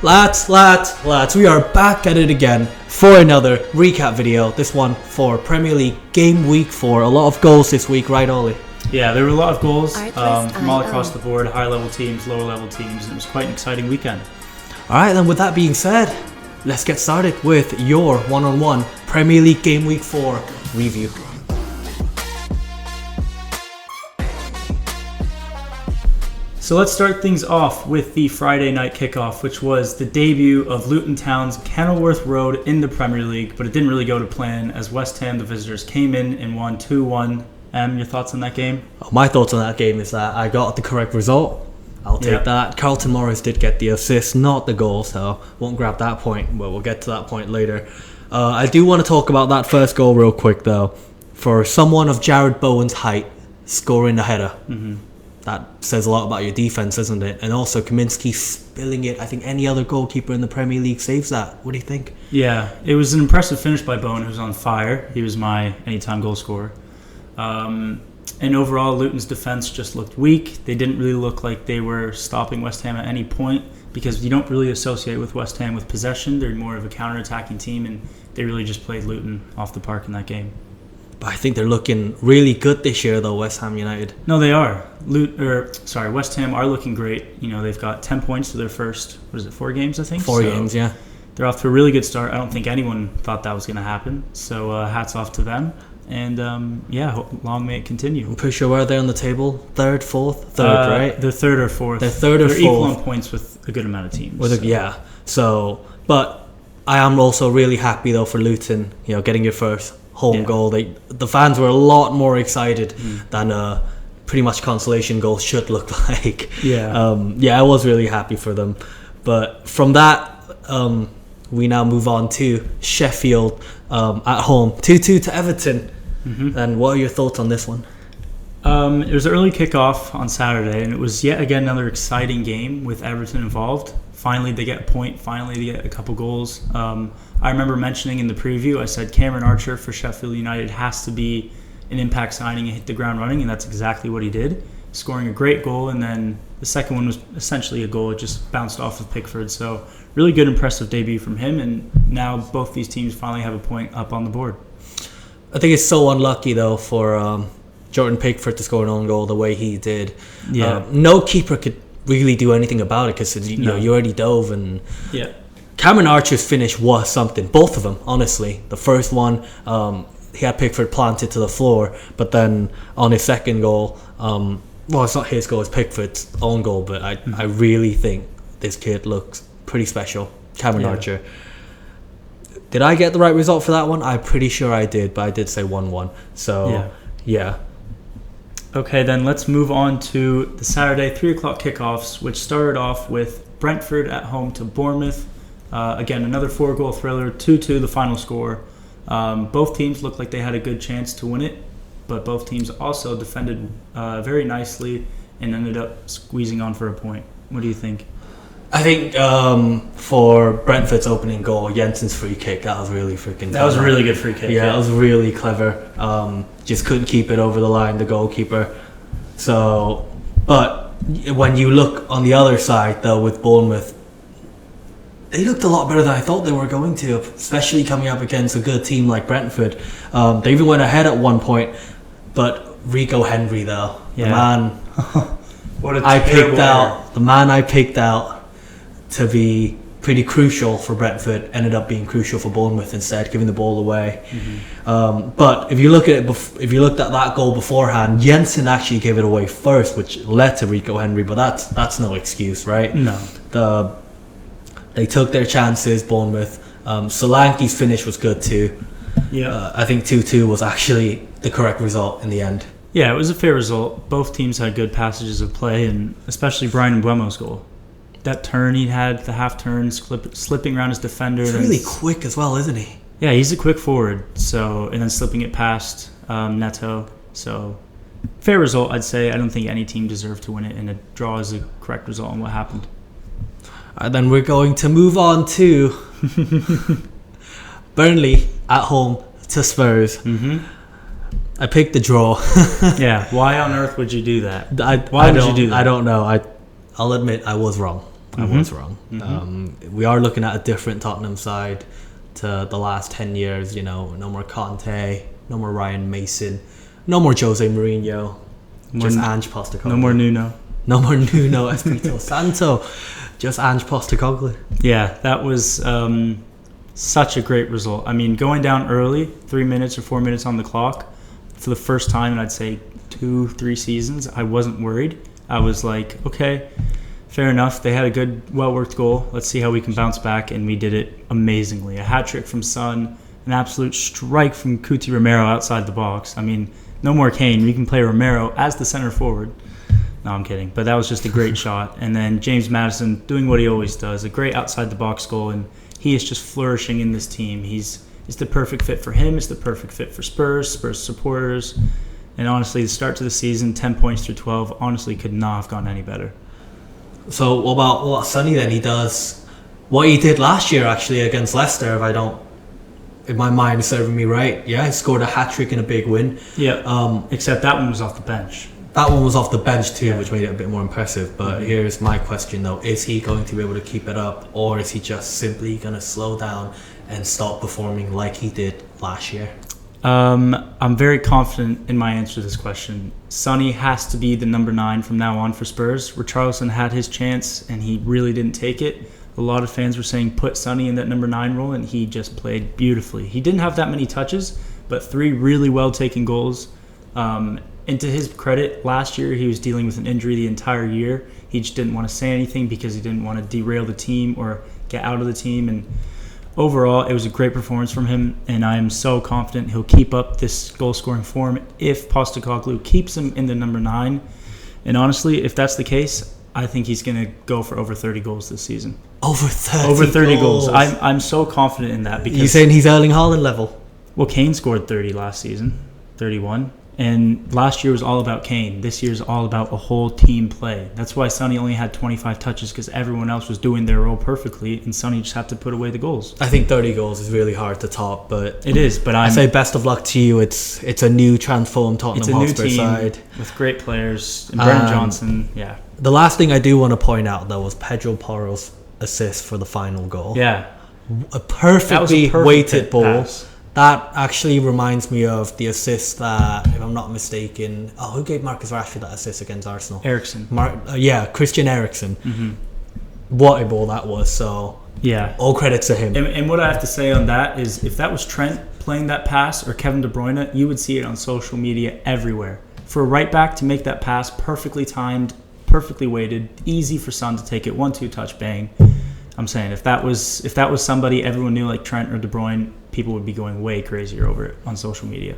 Lads, we are back at it again for another recap video. This one for Premier League Game Week 4. A lot of goals this week, right, Ollie? Yeah, there were a lot of goals from all across the board, high-level teams, lower-level teams, and it was quite an exciting weekend. Alright, then with that being said, let's get started with your one-on-one Premier League Game Week 4 review. So let's start things off with the Friday night kickoff, which was the debut of Luton Town's Kenilworth Road in the Premier League, but it didn't really go to plan as West Ham, the visitors, came in and won 2-1. Your thoughts on that game? My thoughts on that game is that I got the correct result. I'll take that. Carlton Morris did get the assist, not the goal, so won't grab that point, but we'll get to that point later. I do want to talk about that first goal real quick, though. For someone of Jared Bowen's height, scoring a header. Mm-hmm. That says a lot about your defense, doesn't it? And also Kaminsky spilling it. I think any other goalkeeper in the Premier League saves that. What do you think? Yeah, it was an impressive finish by Bowen, who's on fire. He was my anytime goal scorer. And overall, Luton's defense just looked weak. They didn't really look like they were stopping West Ham at any point because you don't really associate with West Ham with possession. They're more of a counter-attacking team, and they really just played Luton off the park in that game. I think they're looking really good this year, though, West Ham United. No, they are. West Ham are looking great. You know, they've got 10 points to their first, 4 games, I think? 4 games, yeah. They're off to a really good start. I don't think anyone thought that was going to happen. So hats off to them. And, long may it continue. I'm pretty sure where they're on the table. Third, fourth? Third, right? They're third or fourth. They're equal on points with a good amount of teams. But I am also really happy, though, for Luton, getting your first home goal. The fans were a lot more excited than pretty much consolation goals should look like. I was really happy for them. But from that, we now move on to Sheffield at home, 2-2 to Everton. And what are your thoughts on this one? It was an early kickoff on Saturday, and it was yet again another exciting game with Everton involved. Finally, they get a point. Finally, they get a couple goals. I remember mentioning in the preview, I said Cameron Archer for Sheffield United has to be an impact signing and hit the ground running, and that's exactly what he did, scoring a great goal. And then the second one was essentially a goal. It just bounced off of Pickford. So really good, impressive debut from him, and now both these teams finally have a point up on the board. I think it's so unlucky, though, for Jordan Pickford to score an own goal the way he did. No keeper could really do anything about it because you already dove. And Cameron Archer's finish was something. Both of them, honestly. The first one, he had Pickford planted to the floor, but then on his second goal, it's not his goal, it's Pickford's own goal, but I really think this kid looks pretty special. Cameron Archer. Did I get the right result for that one? I'm pretty sure I did, but I did say 1-1. So, yeah. Okay, then let's move on to the Saturday 3 o'clock kickoffs, which started off with Brentford at home to Bournemouth. Again, another 4-goal thriller, 2-2 the final score. Both teams looked like they had a good chance to win it, but both teams also defended very nicely and ended up squeezing on for a point. What do you think? I think for Brentford's opening goal, Jensen's free kick, that was really freaking That was a really good free kick. Yeah, that was really clever. Just couldn't keep it over the line, the goalkeeper. So, but when you look on the other side, though, with Bournemouth, they looked a lot better than I thought they were going to, especially coming up against a good team like Brentford. They even went ahead at one point, but Rico Henry, though, the man I picked out to be pretty crucial for Brentford ended up being crucial for Bournemouth instead, giving the ball away. But if you look at it, if you looked at that goal beforehand, Jensen actually gave it away first, which led to Rico Henry. But that's no excuse, right? No. They took their chances, Bournemouth. Solanke's finish was good too. I think 2-2 was actually the correct result in the end. Yeah, it was a fair result. Both teams had good passages of play, and especially Brian Mbeumo's goal. That turn he had, the half turn, slipping around his defender. He's really quick as well, isn't he? Yeah, he's a quick forward. So, and then slipping it past Neto. So, fair result, I'd say. I don't think any team deserved to win it, and a draw is the correct result on what happened. Then we're going to move on to Burnley at home to Spurs. I picked the draw. Yeah, why on earth would you do that? Why would you do that? I don't know. I'll admit I was wrong. I was wrong. We are looking at a different Tottenham side to the last 10 years. You know, no more Conte, no more Ryan Mason, no more Jose Mourinho, just Ange Postecoglou. No more Nuno. No more Nuno Espirito Santo, just Ange Postecoglou. Yeah, that was such a great result. I mean, going down early, 3 minutes or 4 minutes on the clock, for the first time in I'd say 2-3 seasons, I wasn't worried. I was like, okay, fair enough. They had a good, well-worked goal. Let's see how we can bounce back, and we did it amazingly. A hat trick from Son, an absolute strike from Cuti Romero outside the box. I mean, no more Kane. We can play Romero as the center forward. No, I'm kidding. But that was just a great shot. And then James Maddison doing what he always does, a great outside-the-box goal, and he is just flourishing in this team. It's the perfect fit for him. It's the perfect fit for Spurs supporters. And honestly, the start to the season, 10 points through 12, honestly could not have gone any better. So what about Sonny then? He does what he did last year actually against Leicester, if my mind is serving me right. Yeah, he scored a hat-trick in a big win. Yeah, except that one was off the bench. That one was off the bench too, which made it a bit more impressive. But here's my question though. Is he going to be able to keep it up, or is he just simply going to slow down and stop performing like he did last year? I'm very confident in my answer to this question. Sonny has to be the number 9 from now on for Spurs. Richarlison had his chance and he really didn't take it. A lot of fans were saying put Sonny in that number 9 role, and he just played beautifully. He didn't have that many touches, but 3 really well taken goals. And to his credit, last year he was dealing with an injury the entire year. He just didn't want to say anything because he didn't want to derail the team or get out of the team. And overall, it was a great performance from him, and I am so confident he'll keep up this goal-scoring form if Postecoglou keeps him in the number 9. And honestly, if that's the case, I think he's going to go for over 30 goals this season. Over 30 goals. I'm so confident in that. Because you saying he's Erling Haaland level? Well, Kane scored 30 last season, 31. And last year was all about Kane. This year's all about a whole team play. That's why Sonny only had 25 touches, because everyone else was doing their role perfectly, and Sonny just had to put away the goals. I think 30 goals is really hard to top, but it is. But I say best of luck to you. It's a new transformed Tottenham Hotspur side with great players and Brennan Johnson. Yeah. The last thing I do want to point out though was Pedro Porro's assist for the final goal. Yeah. A perfectly weighted ball. Pass. That actually reminds me of the assist that, if I'm not mistaken, who gave Marcus Rashford that assist against Arsenal? Eriksen. Christian Eriksen. Mm-hmm. What a ball that was. So, yeah, all credit to him. And what I have to say on that is, if that was Trent playing that pass or Kevin De Bruyne, you would see it on social media everywhere. For a right back to make that pass, perfectly timed, perfectly weighted, easy for Son to take it, 1-2 touch, bang. I'm saying if that was somebody everyone knew like Trent or De Bruyne, people would be going way crazier over it on social media.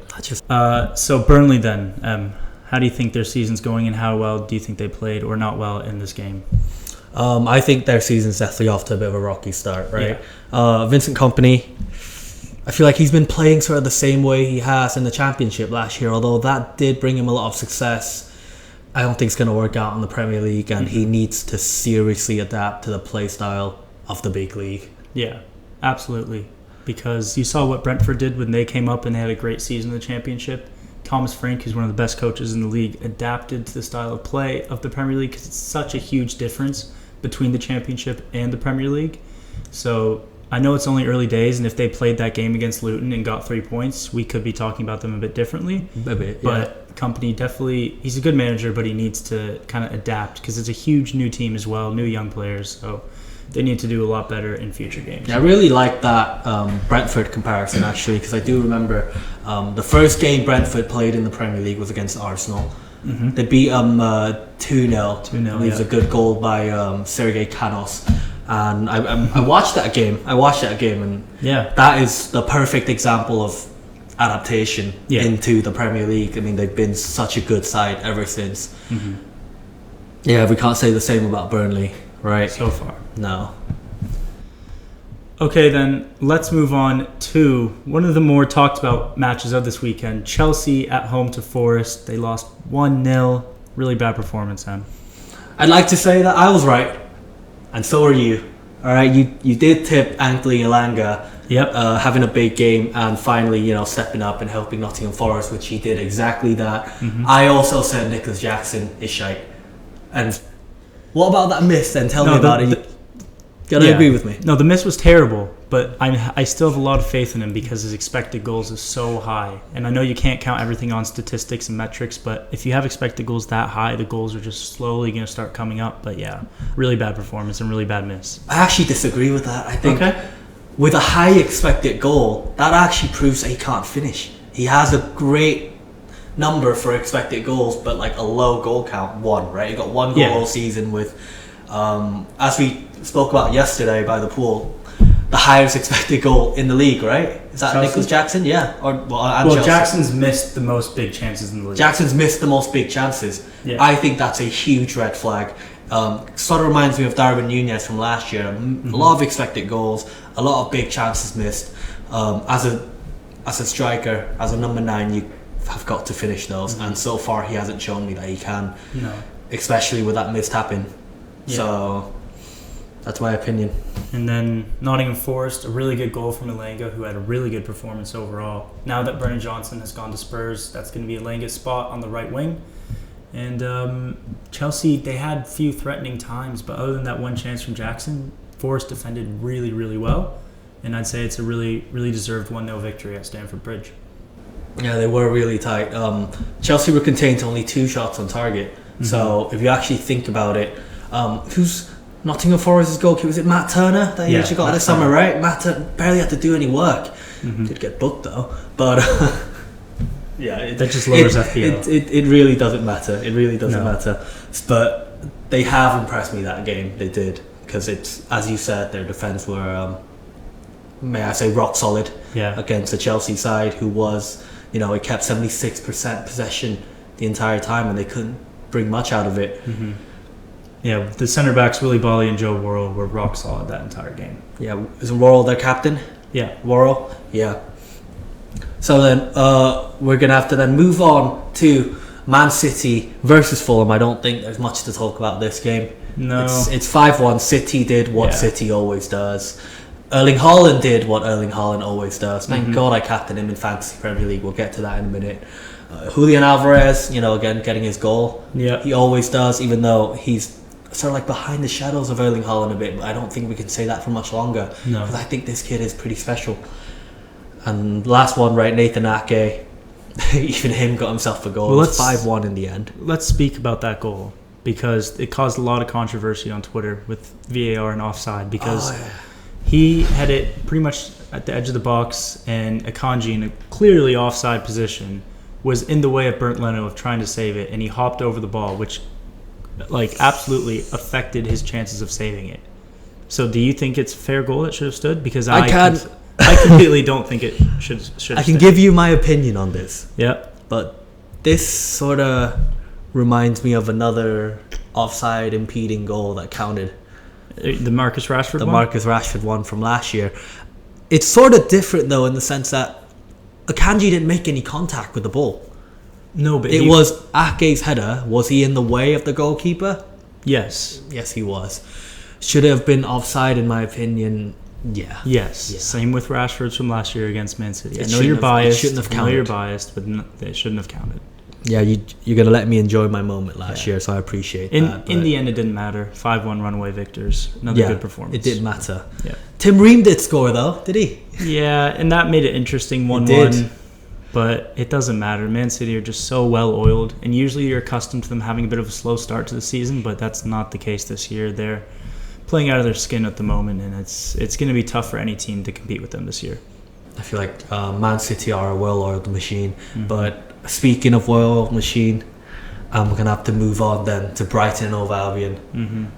So Burnley then, how do you think their season's going, and how well do you think they played or not well in this game? I think their season's definitely off to a bit of a rocky start, right? Yeah. Vincent Kompany, I feel like he's been playing sort of the same way he has in the Championship last year, although that did bring him a lot of success. I don't think it's going to work out in the Premier League, and he needs to seriously adapt to the play style of the big league. Yeah, absolutely. Because you saw what Brentford did when they came up and they had a great season in the Championship. Thomas Frank, who's one of the best coaches in the league, adapted to the style of play of the Premier League, because it's such a huge difference between the Championship and the Premier League. So I know it's only early days, and if they played that game against Luton and got 3 points, we could be talking about them a bit differently. A bit, yeah. But Kompany definitely, he's a good manager, but he needs to kind of adapt, because it's a huge new team as well, new young players. So they need to do a lot better in future games. Yeah, I really like that Brentford comparison, actually, because I do remember the first game Brentford played in the Premier League was against Arsenal. Mm-hmm. They beat 2-0. 2-0. It was a good goal by Sergei Canos. And I watched that game. And that is the perfect example of adaptation into the Premier League. I mean, they've been such a good side ever since. Mm-hmm. Yeah, we can't say the same about Burnley, right? So far. No. Okay, then let's move on to one of the more talked about matches of this weekend. Chelsea at home to Forest. They lost 1-0. Really bad performance, Sam. I'd like to say that I was right, and so are you. All right, you did tip Anthony Elanga having a big game and finally, stepping up and helping Nottingham Forest, which he did exactly that. Mm-hmm. I also said Nicholas Jackson is shite, and What about that miss then? Tell me about it. You gotta agree with me. No, the miss was terrible, but I still have a lot of faith in him because his expected goals is so high. And I know you can't count everything on statistics and metrics, but if you have expected goals that high, the goals are just slowly going to start coming up. But yeah, really bad performance and really bad miss. I actually disagree with that. I think with a high expected goal, that actually proves that he can't finish. He has a great number for expected goals, but like a low goal count, 1, right? He got 1 goal all season with, as we spoke about yesterday by the pool, the highest expected goal in the league, right? Is that Chelsea? Nicholas Jackson? Yeah. Well, Jackson's missed the most big chances in the league. Jackson's missed the most big chances. Yeah. I think that's a huge red flag. Sort of reminds me of Darwin Nunez from last year. A lot of expected goals, a lot of big chances missed. As a striker, as a number 9, you have got to finish those, and so far he hasn't shown me that he can. No. Especially with that missed tapping. Yeah. So that's my opinion. And then Nottingham Forest, a really good goal from Elanga, who had a really good performance overall. Now that Brennan Johnson has gone to Spurs, that's going to be Elanga's spot on the right wing. And Chelsea, they had a few threatening times, but other than that one chance from Jackson, Forest defended really, really well. And I'd say it's a really, really deserved 1-0 victory at Stamford Bridge. Yeah, they were really tight. Chelsea were contained to only 2 shots on target. So if you actually think about it, who's Nottingham Forest's goalkeeper? Was it Matt Turner that he actually got this summer, right? Matt Turner barely had to do any work. Did get booked though, but that just lowers FPL. It really doesn't matter. It really doesn't matter. But they have impressed me that game. They did, because it's, as you said, their defense were, may I say, rock solid against the Chelsea side, who was, it kept 76% possession the entire time, and they couldn't bring much out of it. Yeah, the centre backs Willy Bolly and Joe Worrell were rock solid that entire game. Yeah, isn't Worrell their captain? Yeah, Worrell. Yeah. So then we're gonna have to then move on to Man City versus Fulham. I don't think there's much to talk about this game. No, it's 5-1. City did what City always does. Erling Haaland did what Erling Haaland always does. Thank God I captained him in Fantasy Premier League. We'll get to that in a minute. Julian Alvarez, again, getting his goal. Yeah, he always does, even though he's sort of like behind the shadows of Erling Haaland a bit. But I don't think we can say that for much longer. No, because I think this kid is pretty special. And last one, right, Nathan Ake, even him got himself a goal. Well, it's 5-1 in the end. Let's speak about that goal, because it caused a lot of controversy on Twitter with VAR and offside, because he had it pretty much at the edge of the box, and Akanji, in a clearly offside position, was in the way of Bernd Leno of trying to save it, and he hopped over the ball, which absolutely affected his chances of saving it. So do you think it's a fair goal that should have stood? Because I completely don't think it should have I can give you my opinion on this. Yeah. But this sort of reminds me of another offside impeding goal that counted. The Marcus Rashford one? The Marcus Rashford one from last year. It's sort of different, though, in the sense that Akanji didn't make any contact with the ball. No, but it was Ake's header. Was he in the way of the goalkeeper? Yes. Yes, he was. Should have been offside, in my opinion. Yeah. Yes. Yeah. Same with Rashford's from last year against Man City. I know you're biased. It shouldn't have counted. I know you're biased, but it shouldn't have counted. Yeah, you're going to let me enjoy my moment last year, so I appreciate that. In the end, it didn't matter. 5-1 runaway victors. Another good performance. It didn't matter. Yeah. Tim Ream did score, though, did he? Yeah, and that made it interesting, 1-1. But it doesn't matter. Man City are just so well-oiled, and usually you're accustomed to them having a bit of a slow start to the season, but that's not the case this year. They're playing out of their skin at the moment, and it's going to be tough for any team to compete with them this year. I feel like Man City are a well-oiled machine, but speaking of well-oiled machine, we're going to have to move on then to Brighton and Hove Albion.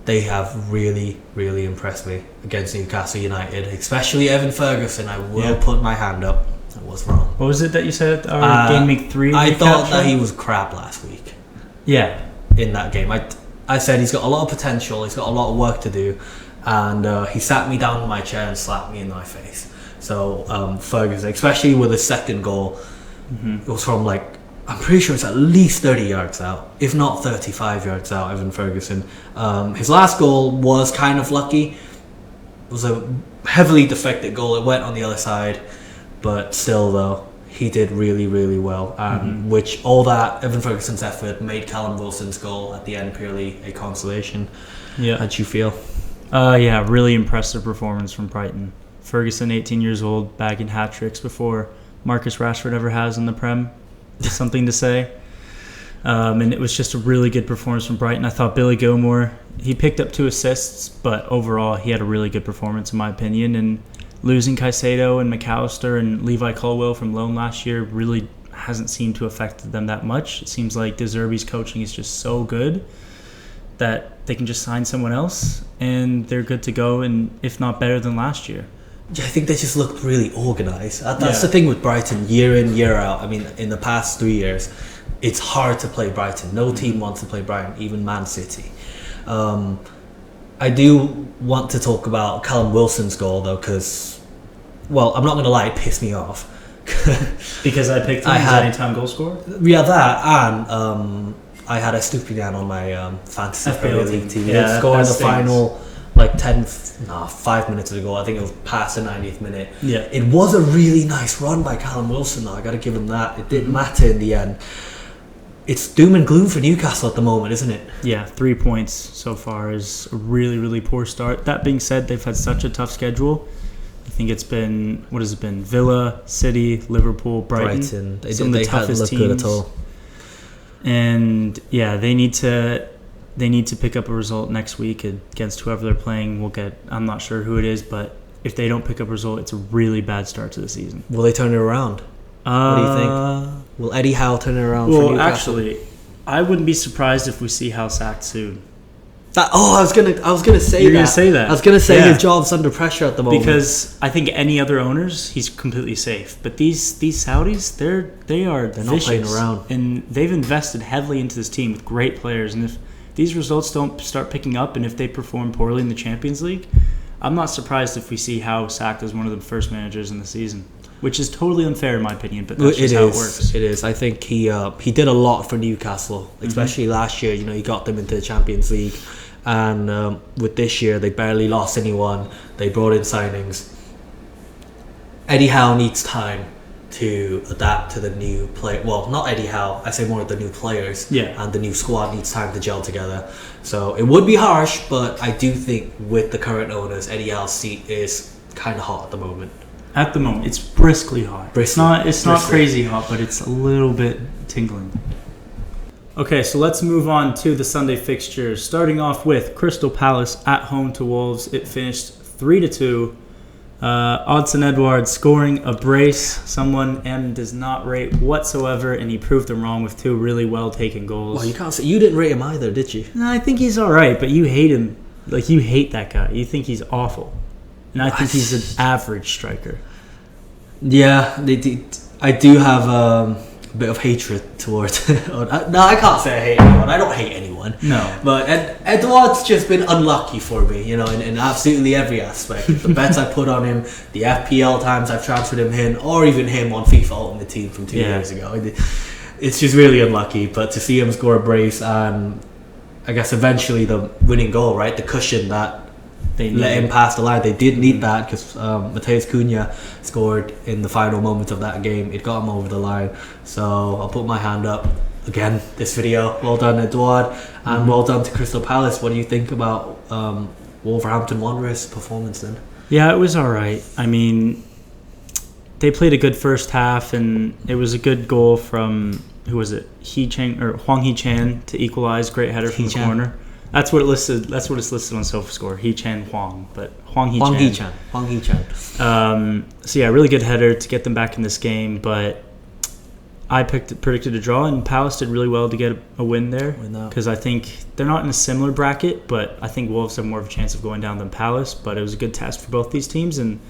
They have really, really impressed me against Newcastle United, especially Evan Ferguson. I will put my hand up. I was wrong. What was it that you said at game week 3? I thought that he was crap last week. Yeah. In that game. I said he's got a lot of potential, he's got a lot of work to do, and he sat me down in my chair and slapped me in my face. So Ferguson, especially with his second goal, it was from I'm pretty sure it's at least 30 yards out, if not 35 yards out, Evan Ferguson. His last goal was kind of lucky. It was a heavily deflected goal. It went on the other side, but still, though, he did really, really well, and which all that Evan Ferguson's effort made Callum Wilson's goal at the end purely a consolation. Yeah. How'd you feel? Yeah, really impressive performance from Brighton. Ferguson, 18 years old, bagging hat-tricks before Marcus Rashford ever has in the Prem. Just something to say. And it was just a really good performance from Brighton. I thought Billy Gilmore, he picked up 2 assists, but overall he had a really good performance in my opinion. And losing Caicedo and McAllister and Levi Colwill from loan last year really hasn't seemed to affect them that much. It seems like De Zerbi's coaching is just so good that they can just sign someone else and they're good to go, and if not better than last year. Yeah, I think they just looked really organised. That's the thing with Brighton, year in, year out. I mean, in the past 3 years, it's hard to play Brighton. No team wants to play Brighton, even Man City. I do want to talk about Callum Wilson's goal, though, because, well, I'm not going to lie, it pissed me off. Because I picked him as anytime goal scorer? Yeah, that, and I had a Estupiñán on my fantasy Premier League team. Yeah, He scored in the final, 5 minutes ago. I think it was past the 90th minute. Yeah. It was a really nice run by Callum Wilson, though. I got to give him that. It didn't matter in the end. It's doom and gloom for Newcastle at the moment, isn't it? Yeah, 3 points so far is a really, really poor start. That being said, they've had such a tough schedule. I think it's been, what has it been? Villa, City, Liverpool, Brighton. They toughest look teams. Good at all. And yeah, they need to pick up a result next week against whoever they're playing. I'm not sure who it is, but if they don't pick up a result, it's a really bad start to the season. Will they turn it around? What do you think? Will Eddie Howe turn it around for Newcastle? Actually, I wouldn't be surprised if we see Howe sacked soon. I was gonna say You're gonna say that. I was gonna say his job's under pressure at the moment. Because I think any other owners, he's completely safe. But these Saudis, they're vicious, not playing around, and they've invested heavily into this team with great players. And if these results don't start picking up, and if they perform poorly in the Champions League, I'm not surprised if we see Howe sacked as one of the first managers in the season. Which is totally unfair in my opinion, but that's just how it works. It is. I think he did a lot for Newcastle, especially last year. He got them into the Champions League, and with this year they barely lost anyone. They brought in signings. Eddie Howe needs time to adapt to the new play. Well, not Eddie Howe. I say more of the new players. Yeah. And the new squad needs time to gel together. So it would be harsh, but I do think with the current owners, Eddie Howe's seat is kind of hot at the moment. At the moment, it's briskly hot. It's not crazy hot, but it's a little bit tingling. Okay, so let's move on to the Sunday fixtures. Starting off with Crystal Palace at home to Wolves. It finished 3-2. Odsonne Edouard scoring a brace. Someone M does not rate whatsoever, and he proved them wrong with 2 really well taken goals. Well, you can't say you didn't rate him either, did you? No, I think he's all right, but you hate him. Like, you hate that guy. You think he's awful. And I think he's an average striker. Yeah, I do have a bit of hatred towards. No, I can't say I hate anyone. I don't hate anyone. No, but Edouard's just been unlucky for me, in absolutely every aspect. The bets I put on him, the FPL times I've transferred him in, or even him on FIFA Ultimate Team from 2 years ago. It's just really unlucky. But to see him score a brace and I guess eventually the winning goal, right, the cushion that they let him pass the line. They did need that because Matheus Cunha scored in the final moments of that game. It got him over the line. So I'll put my hand up again this video. Well done, Edouard, and well done to Crystal Palace. What do you think about Wolverhampton Wanderers' performance then? Yeah, it was all right. I mean, they played a good first half, and it was a good goal from who was it? Hwang Hee-chan to equalize. Great header from the corner. That's what it's listed on SofaScore. Hee-chan Hwang, but Hwang Hee-chan. Hwang Hee-chan. So yeah, really good header to get them back in this game. But I predicted a draw, and Palace did really well to get a win there. Because I think they're not in a similar bracket, but I think Wolves have more of a chance of going down than Palace. But it was a good test for both these teams, and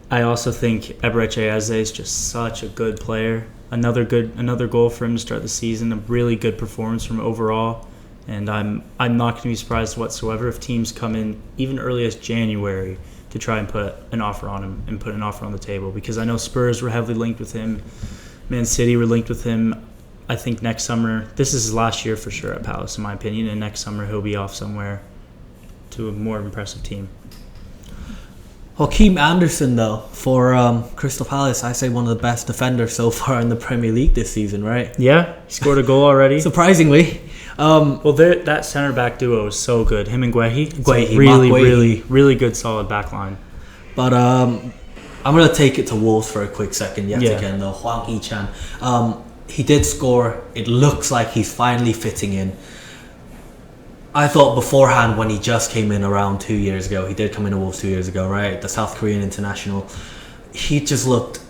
I also think Eberechi Eze is just such a good player. Another goal for him to start the season. A really good performance from overall. And I'm not going to be surprised whatsoever if teams come in even early as January to try and put an offer on him and put an offer on the table. Because I know Spurs were heavily linked with him. Man City were linked with him. I think next summer, this is his last year for sure at Palace in my opinion. And next summer he'll be off somewhere to a more impressive team. Joaquin Anderson, though, for Crystal Palace, I say one of the best defenders so far in the Premier League this season, right? Yeah, he scored a goal already. Surprisingly. Well, that centre back duo is so good. Him and Guehi. Really good, solid back line. But I'm going to take it to Wolves for a quick second yet again, though. Hwang Hee-chan. He did score. It looks like he's finally fitting in. I thought beforehand when he just came in around 2 years ago, he did come into Wolves 2 years ago, right? The South Korean international. He just looked,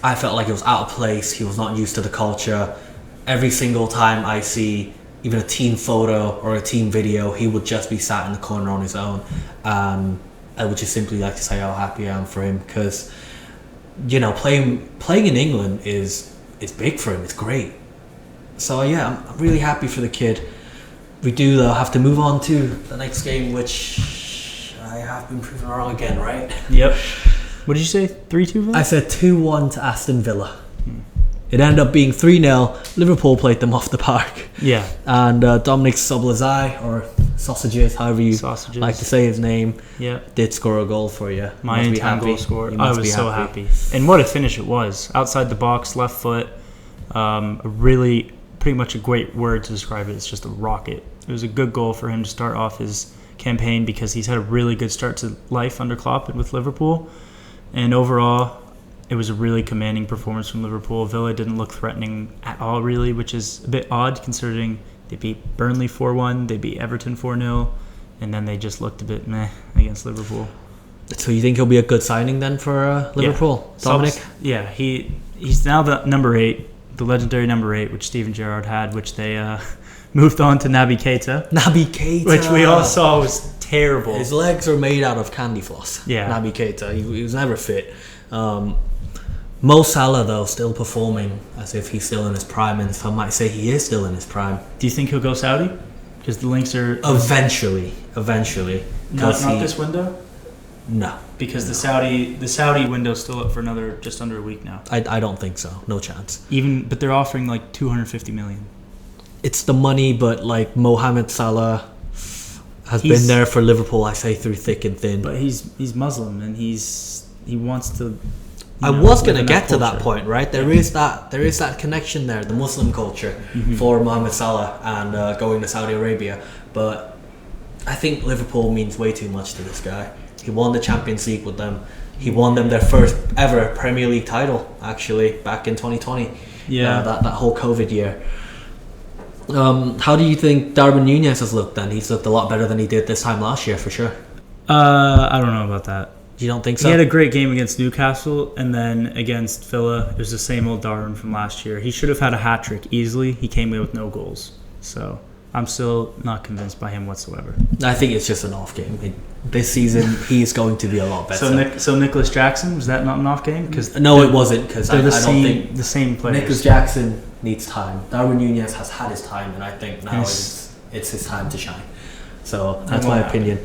I felt like he was out of place. He was not used to the culture. Every single time I see even a team photo or a team video, he would just be sat in the corner on his own. I would just simply like to say how happy I am for him because, you know, playing in England is big for him. It's great. So yeah, I'm really happy for the kid. We do though have to move on to the next game, which I have been proven wrong again, right? Yep. What did you say? 3-2? I said 2-1 to Aston Villa. It ended up being 3-0. Liverpool played them off the park. Yeah. And Dominic Szoboszlai, or Sausages, however you like to say his name, did score a goal for you. My in-time goal scorer. I was so happy. And what a finish it was. Outside the box, left foot. Really, pretty much a great word to describe it. It's just a rocket. It was a good goal for him to start off his campaign because he's had a really good start to life under Klopp and with Liverpool. And overall, it was a really commanding performance from Liverpool. Villa didn't look threatening at all, really, which is a bit odd considering they beat Burnley 4-1, they beat Everton 4-0, and then they just looked a bit meh against Liverpool. So you think he'll be a good signing then for Liverpool, Dominic? Yeah, he's now the number 8, the legendary number 8, which Steven Gerrard had, which they moved on to Naby Keita. Naby Keita. Which we all saw was terrible. His legs are made out of candy floss. Yeah. Naby Keita. He was never fit. Mo Salah, though, still performing as if he's still in his prime, and some might say he is still in his prime. Do you think he'll go Saudi? Because the links are... Eventually. Not this window? No. Because the Saudi window's still up for just under a week now. I don't think so. No chance. But they're offering like 250 million. It's the money, but like Mohamed Salah has been there for Liverpool, I say, through thick and thin. But he's Muslim and he wants to... I was going to get to that point, right? There is that connection there, the Muslim culture for Mohamed Salah and going to Saudi Arabia. But I think Liverpool means way too much to this guy. He won the Champions League with them. He won them their first ever Premier League title, actually, back in 2020. Yeah. That whole COVID year. How do you think Darwin Núñez has looked then? He's looked a lot better than he did this time last year, for sure. I don't know about that. You don't think so? He had a great game against Newcastle, and then against Villa, it was the same old Darwin from last year. He should have had a hat-trick easily. He came away with no goals. So I'm still not convinced by him whatsoever. I think it's just an off game. This season, he's going to be a lot better. So Nicholas Jackson, was that not an off game? No, it wasn't, because I don't think... the same players. Nicholas Jackson needs time. Darwin Núñez has had his time, and I think now it's his time to shine. So that's my opinion.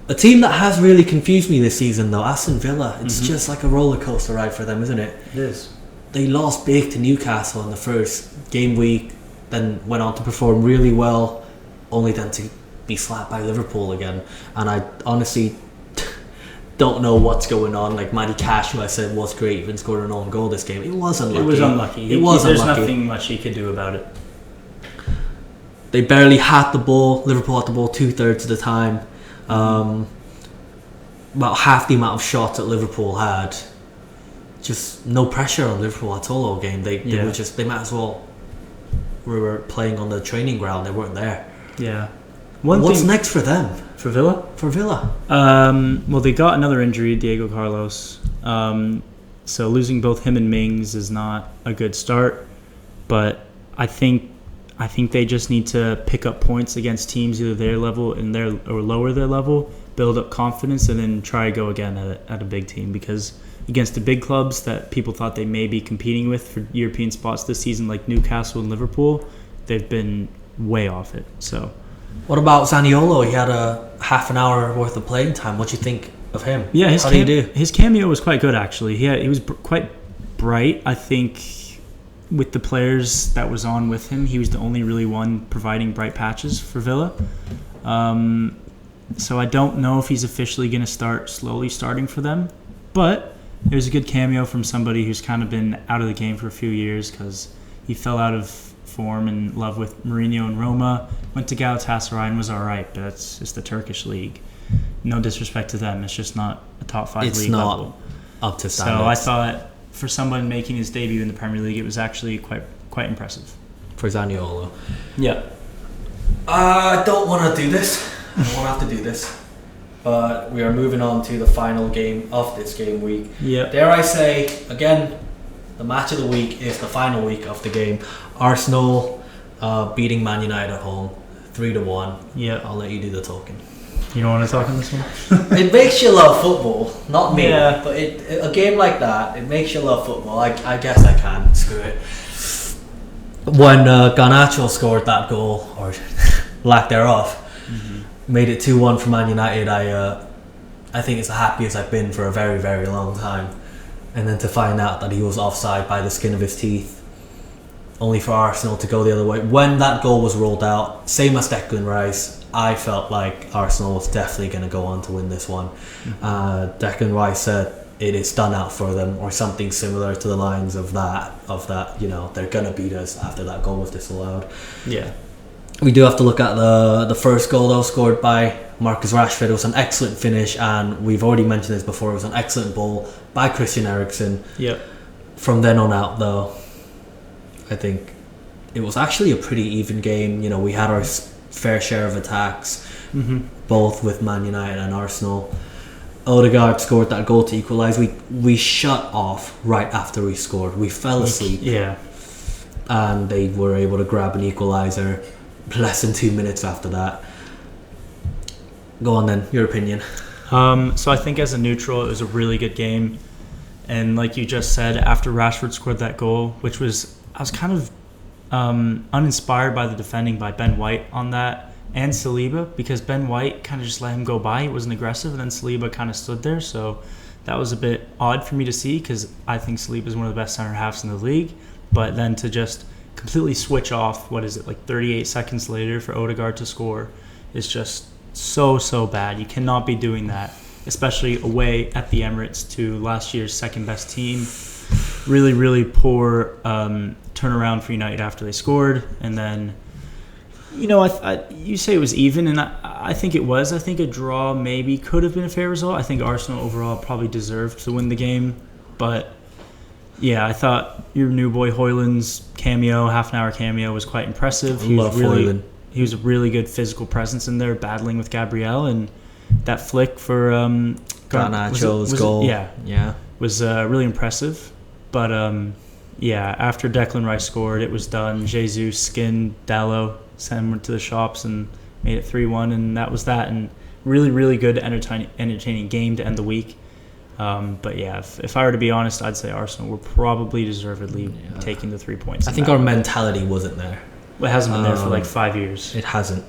A team that has really confused me this season, though, Aston Villa. It's just like a roller coaster ride for them, isn't it? It is. They lost big to Newcastle in the first game week, then went on to perform really well, only then to be slapped by Liverpool again. And I honestly don't know what's going on. Like Matty Cash, who I said was great, even scored an own goal this game. It was unlucky. There's nothing much he could do about it. They barely had the ball. Liverpool had the ball 2/3 of the time. About half the amount of shots that Liverpool had. Just no pressure on Liverpool at all game. They might as well were playing on the training ground. They weren't there. Yeah. What's next for them? For Villa? For Villa. Well, they got another injury, Diego Carlos. So losing both him and Mings is not a good start. But I think they just need to pick up points against teams either their level or lower their level, build up confidence, and then try to go again at a big team. Because against the big clubs that people thought they may be competing with for European spots this season, like Newcastle and Liverpool, they've been way off it. So, what about Zaniolo? He had a half an hour worth of playing time. What do you think of him? Yeah, how did he do? His cameo was quite good actually. He was quite bright. I think with the players that was on with him, he was the only really one providing bright patches for Villa. So I don't know if he's officially going to start slowly starting for them. But it was a good cameo from somebody who's kind of been out of the game for a few years because he fell out of form and love with Mourinho and Roma. Went to Galatasaray and was all right, but it's just the Turkish league. No disrespect to them. It's just not a top 5 league level. It's not up to standards. So I thought for someone making his debut in the Premier League, it was actually quite impressive. For Zaniolo. Yeah. I don't want to do this. I don't want to have to do this. But we are moving on to the final game of this game week. Yeah. Dare I say, again, the match of the week is the final week of the game. Arsenal beating Man United at home 3-1. Yeah. I'll let you do the talking. You don't want to talk on this one? It makes you love football. Not me. Yeah. But a game like that, it makes you love football. I guess I can. Screw it. When Garnacho scored that goal, or lack thereof, made it 2-1 for Man United, I think it's the happiest I've been for a very, very long time. And then to find out that he was offside by the skin of his teeth, only for Arsenal to go the other way. When that goal was rolled out, same as Declan Rice, I felt like Arsenal was definitely going to go on to win this one. Declan Rice said it is done out for them, or something similar to the lines of that, they're going to beat us after that goal was disallowed. Yeah. We do have to look at the first goal, though, scored by Marcus Rashford. It was an excellent finish, and we've already mentioned this before. It was an excellent ball by Christian Eriksen. Yep. From then on out, though, I think it was actually a pretty even game. We had our fair share of attacks, both with Man United and Arsenal. Odegaard scored that goal to equalise. We shut off right after we scored. We fell asleep. Yeah. And they were able to grab an equaliser less than 2 minutes after that. Go on then, your opinion. So I think as a neutral, it was a really good game. And like you just said, after Rashford scored that goal, which was, I was kind of uninspired by the defending by Ben White on that, and Saliba, because Ben White kind of just let him go by. He wasn't aggressive, and then Saliba kind of stood there. So that was a bit odd for me to see, because I think Saliba is one of the best center halves in the league. But then to just completely switch off, 38 seconds later for Odegaard to score is just so bad. You cannot be doing that, especially away at the Emirates to last year's second best team. Really, really poor turnaround for United after they scored. And then, you say it was even, and I think it was. I think a draw maybe could have been a fair result. I think Arsenal overall probably deserved to win the game. But yeah, I thought your new boy Højlund's half-an-hour cameo was quite impressive. He was a really good physical presence in there, battling with Gabriel, and that flick for Garnacho's goal. Was really impressive. But after Declan Rice scored, it was done. Jesus skinned Dalot, sent him to the shops, and made it 3-1, and that was that. And really, really good, entertaining game to end the week. But yeah, if I were to be honest, I'd say Arsenal were probably deservedly taking the 3 points. I think our mentality wasn't there. Well, it hasn't been there for like 5 years. It hasn't.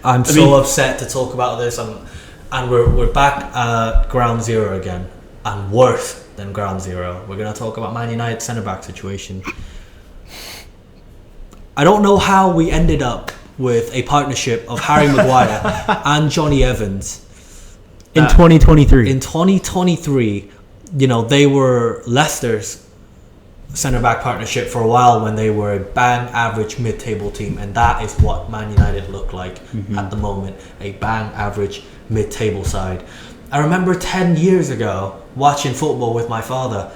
I'm so upset to talk about this, and we're back at ground zero again, and worse than ground zero. We're going to talk about Man United centre-back situation. I don't know how we ended up with a partnership of Harry Maguire and Johnny Evans. In 2023. In 2023, they were Leicester's centre-back partnership for a while when they were a bang-average mid-table team, and that is what Man United look like at the moment, a bang-average mid-table side. I remember 10 years ago watching football with my father,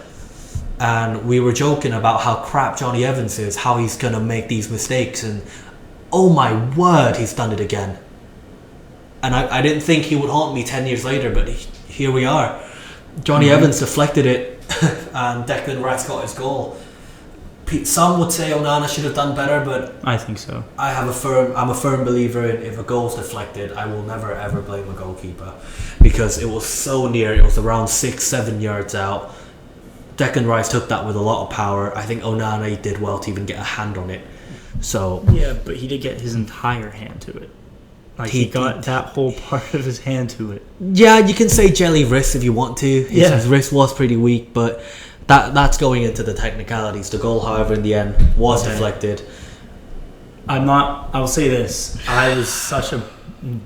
and we were joking about how crap Johnny Evans is, how he's going to make these mistakes, and oh my word, he's done it again. And I didn't think he would haunt me 10 years later, but here we are. Johnny Evans deflected it, and Declan Rice got his goal. Some would say Onana should have done better, but I think so. I'm a firm believer in if a goal's deflected, I will never ever blame a goalkeeper, because it was so near. It was around 6-7 yards out. Declan Rice took that with a lot of power. I think Onana did well to even get a hand on it. So yeah, but he did get his entire hand to it. Like he got that whole part of his hand to it. Yeah, you can say jelly wrist if you want to. His wrist was pretty weak, but that's going into the technicalities. The goal, however, in the end was deflected. I'll say this. I was such a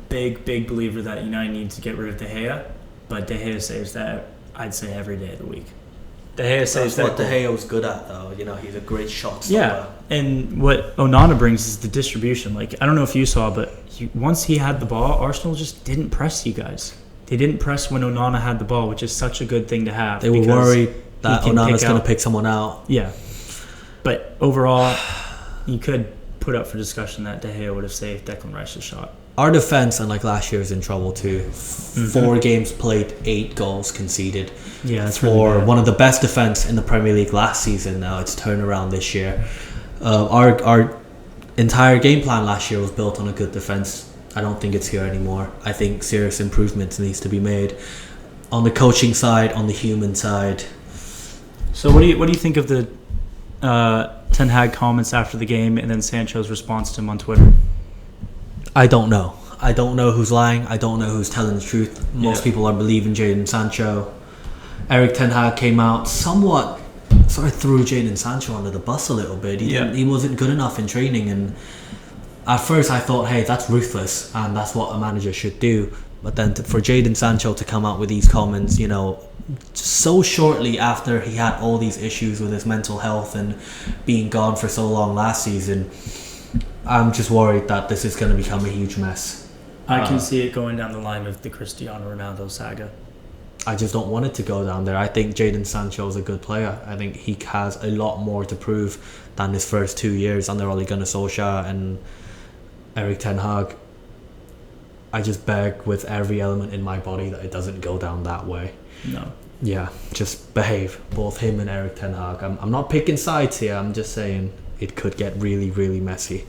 big believer that United need to get rid of De Gea, but De Gea saves that, I'd say, every day of the week. De Gea saves that. That's what De Gea was good at, though. He's a great shot stopper. Yeah, and what Onana brings is the distribution. Like, I don't know if you saw, but once he had the ball, Arsenal just didn't press you guys. They didn't press when Onana had the ball, which is such a good thing to have. They were worried that Onana's going to pick someone out. Yeah. But overall, you could put up for discussion that De Gea would have saved Declan Rice's shot. Our defense, unlike last year, is in trouble too. 4 games played, 8 goals conceded. Yeah, that's for really one of the best defense in the Premier League last season. Now it's turned around this year. Our entire game plan last year was built on a good defense. I don't think it's here anymore. I think serious improvements needs to be made on the coaching side, on the human side. So what do you think of the Ten Hag comments after the game and then Sancho's response to him on Twitter? I don't know. I don't know who's lying. I don't know who's telling the truth. Most people are believing Jadon Sancho. Eric Ten Hag came out somewhat sort of threw Jadon Sancho under the bus a little bit. He wasn't good enough in training, and at first I thought, hey, that's ruthless and that's what a manager should do. But then for Jadon Sancho to come out with these comments, so shortly after he had all these issues with his mental health and being gone for so long last season, I'm just worried that this is going to become a huge mess. I can see it going down the line of the Cristiano Ronaldo saga. I just don't want it to go down there. I think Jadon Sancho is a good player. I think he has a lot more to prove than his first 2 years under Ole Gunnar Solskjaer and Eric Ten Hag. I just beg with every element in my body that it doesn't go down that way. No. Yeah, just behave. Both him and Eric Ten Hag. I'm not picking sides here. I'm just saying it could get really, really messy.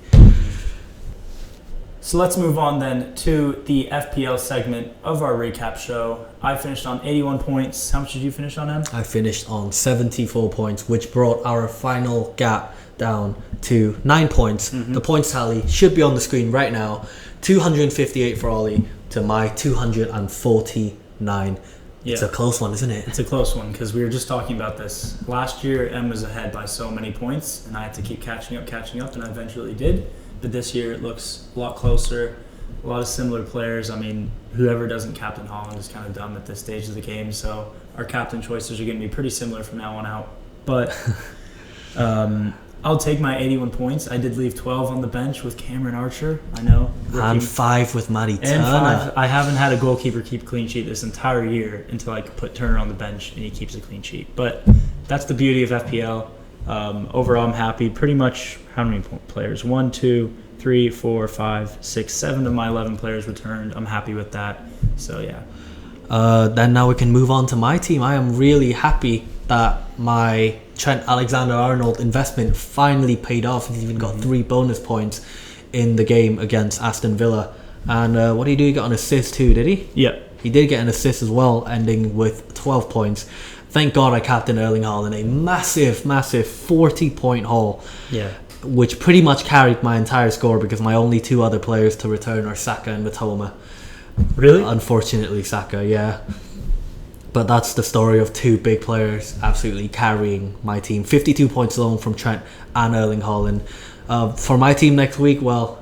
So let's move on then to the FPL segment of our recap show. I finished on 81 points. How much did you finish on, Em? I finished on 74 points, which brought our final gap down to 9 points. The points tally should be on the screen right now. 258 for Ollie to my 249. Yeah. It's a close one, isn't it? It's a close one because we were just talking about this. Last year, Em was ahead by so many points, and I had to keep catching up, and I eventually did. But this year, it looks a lot closer, a lot of similar players. I mean, whoever doesn't captain Haaland is kind of dumb at this stage of the game, so our captain choices are going to be pretty similar from now on out. But I'll take my 81 points. I did leave 12 on the bench with Cameron Archer. I know. And 5 with Matty Turner. And 5. I haven't had a goalkeeper keep a clean sheet this entire year until I could put Turner on the bench and he keeps a clean sheet. But that's the beauty of FPL. Overall, I'm happy. Pretty much, how many players? 1, 2, 3, 4, 5, 6, 7 of my 11 players returned. I'm happy with that. So, yeah. Then now we can move on to my team. I am really happy that my Trent Alexander-Arnold investment finally paid off. He's even got 3 bonus points in the game against Aston Villa. And what did he do? He got an assist too, did he? Yeah. He did get an assist as well, ending with 12 points. Thank God I captained Erling Haaland, a massive 40-point haul. Yeah. Which pretty much carried my entire score because my only 2 other players to return are Saka and Matoma. Really? Unfortunately, Saka, yeah. But that's the story of 2 big players absolutely carrying my team. 52 points alone from Trent and Erling Haaland. For my team next week, well,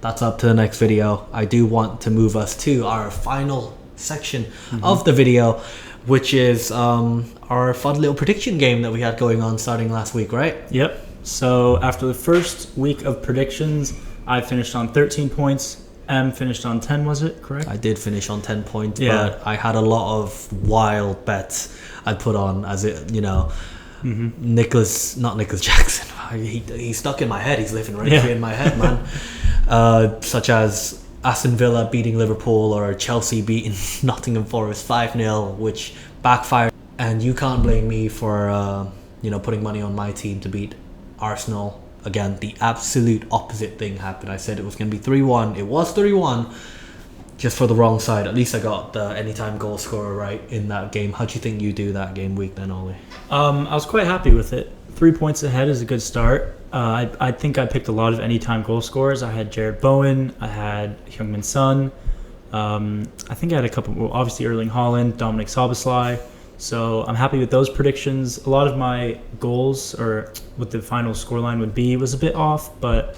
that's up to the next video. I do want to move us to our final section of the video, which is our fun little prediction game that we had going on starting last week, right? Yep. So after the first week of predictions, I finished on 13 points. M finished on 10, was it correct? I did finish on 10 points, but I had a lot of wild bets I put on, as it, not Nicholas Jackson. He's stuck in my head. He's living right in my head, man. Such as Aston Villa beating Liverpool or Chelsea beating Nottingham Forest 5-0, which backfired. And you can't blame me for putting money on my team to beat Arsenal. Again, the absolute opposite thing happened. I said it was going to be 3-1. It was 3-1, just for the wrong side. At least I got the anytime goal scorer right in that game. How'd you think you do that game week then, Ollie? I was quite happy with it. 3 points ahead is a good start. I think I picked a lot of anytime goal scorers. I had Jared Bowen. I had Heung-min Son. I think I had a couple, obviously Erling Haaland, Dominic Szoboszlai. So I'm happy with those predictions. A lot of my goals, or what the final scoreline would be, was a bit off, but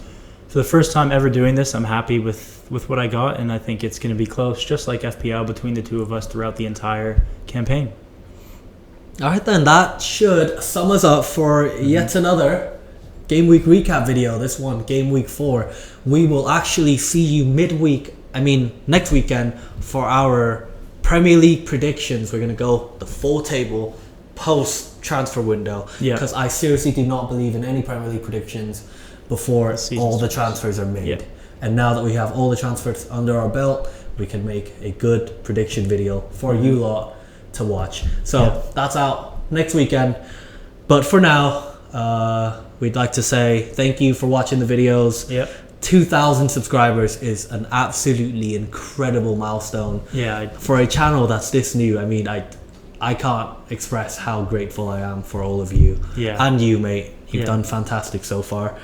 for the first time ever doing this, I'm happy with what I got, and I think it's going to be close, just like FPL, between the two of us throughout the entire campaign. All right, then that should sum us up for yet another game week recap video. This one, game week 4. We will actually see you next weekend for our Premier League predictions. We're going to go the full table post transfer window, because I seriously do not believe in any Premier League predictions before all the transfers are made. And now that we have all the transfers under our belt, we can make a good prediction video for you lot to watch. So that's out next weekend. But for now, we'd like to say thank you for watching the videos. 2,000 subscribers is an absolutely incredible milestone. For a channel that's this new. I mean, I can't express how grateful I am for all of you. And you, mate. You've done fantastic so far.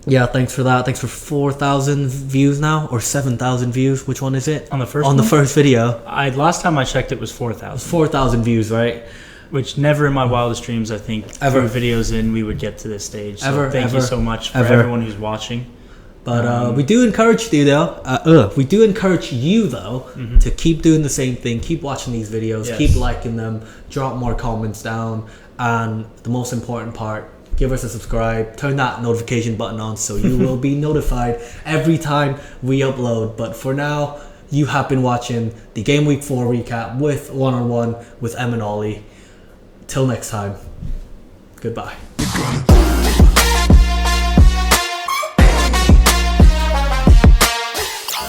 Thanks for that. Thanks for 4,000 views now, or 7,000 views. Which one is it? On the first the first video. Last time I checked, it was 4,000. 4,000 views, right? Which never in my wildest dreams, I think, ever videos in, we would get to this stage. So thank you so much for everyone who's watching. But we do encourage you though. To keep doing the same thing. Keep watching these videos. Keep liking them. Drop more comments down. And the most important part, give us a subscribe. Turn that notification button on so you will be notified every time we upload. But for now, you have been watching the Game Week 4 recap with One-on-One with M and Ollie. Till next time, goodbye.